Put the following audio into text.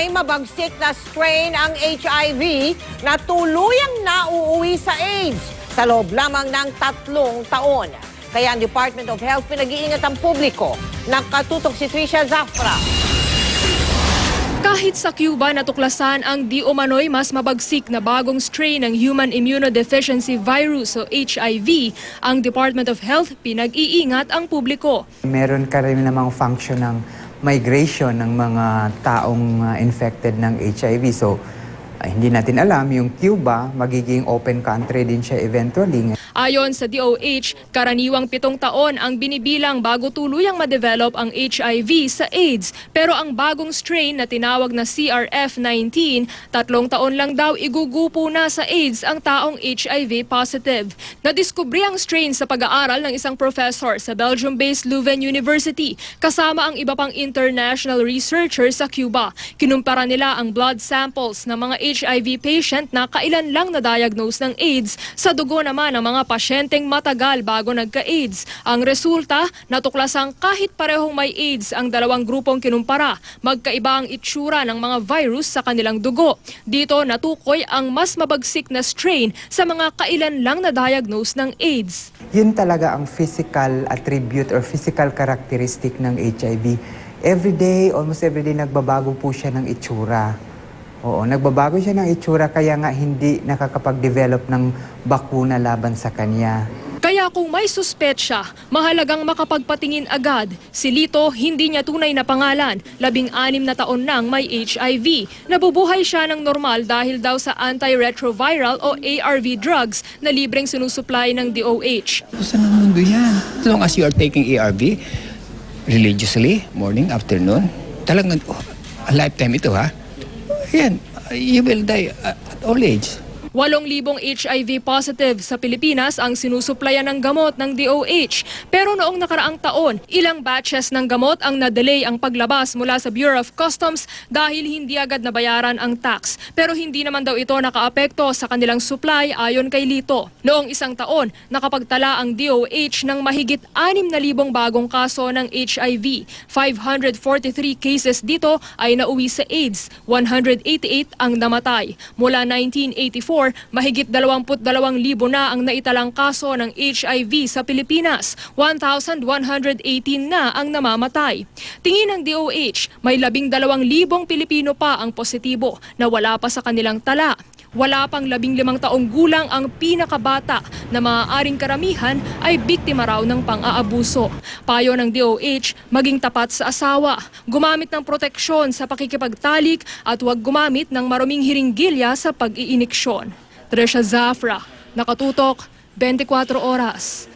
may mabagsik na strain ang HIV na tuluyang nauuwi sa AIDS sa loob lamang ng 3 taon. Kaya ang Department of Health pinag-iingat ang publiko. Nakatutok si Trisha Zafra. Kahit sa Cuba natuklasan ang di umano'y mas mabagsik na bagong strain ng Human Immunodeficiency Virus o HIV, ang Department of Health pinag-iingat ang publiko. Meron ka rin namang function ng migration ng mga taong infected ng HIV. So, hindi natin alam, yung Cuba, magiging open country din siya eventually. Ayon sa DOH, karaniwang 7 taon ang binibilang bago tuluyang ma-develop ang HIV sa AIDS. Pero ang bagong strain na tinawag na CRF19, 3 taon lang daw igugupo na sa AIDS ang taong HIV positive. Nadiskubre ang strain sa pag-aaral ng isang professor sa Belgium-based Leuven University kasama ang iba pang international researchers sa Cuba. Kinumpara nila ang blood samples ng mga HIV patient na kailan lang na-diagnose ng AIDS sa dugo naman ng mga pasyenteng matagal bago nagka-AIDS. Ang resulta, natuklasang kahit parehong may AIDS ang dalawang grupong kinumpara, magkaiba ang itsura ng mga virus sa kanilang dugo. Dito natukoy ang mas mabagsik na strain sa mga kailan lang na-diagnose ng AIDS. Yun talaga ang physical attribute or physical characteristic ng HIV. Everyday, almost everyday, nagbabago po siya ng itsura. Oo, nagbabago siya ng itsura kaya nga hindi nakakapag-develop ng bakuna laban sa kanya. Kaya kung may suspetsya, mahalagang makapagpatingin agad. Si Lito, hindi niya tunay na pangalan, 16 na taon nang may HIV. Nabubuhay siya ng normal dahil daw sa antiretroviral o ARV drugs na libreng sinusupply ng DOH. Saan ang mundo yan? As long as you are taking ARV religiously, morning, afternoon, talagang a lifetime ito ha. Yan, you will die at old age. 8,000 HIV positive sa Pilipinas ang sinusuplayan ng gamot ng DOH. Pero noong nakaraang taon, ilang batches ng gamot ang na-delay ang paglabas mula sa Bureau of Customs dahil hindi agad nabayaran ang tax. Pero hindi naman daw ito nakaapekto sa kanilang supply ayon kay Lito. Noong isang taon, nakapagtala ang DOH ng mahigit 6,000 bagong kaso ng HIV. 543 cases dito ay nauwi sa AIDS, 188 ang namatay. Mula 1984, mahigit 22,000 na ang naitalang kaso ng HIV sa Pilipinas. 1,118 na ang namamatay. Tingin ng DOH, may 12,000 Pilipino pa ang positibo na wala pa sa kanilang tala. Wala pang 15 taong gulang ang pinakabata na maaaring karamihan ay biktima raw ng pang-aabuso. Payo ng DOH, maging tapat sa asawa, gumamit ng proteksyon sa pakikipagtalik at huwag gumamit ng maruming hiringgilya sa pag-iiniksyon. Trisha Zafra, Nakatutok, 24 Oras.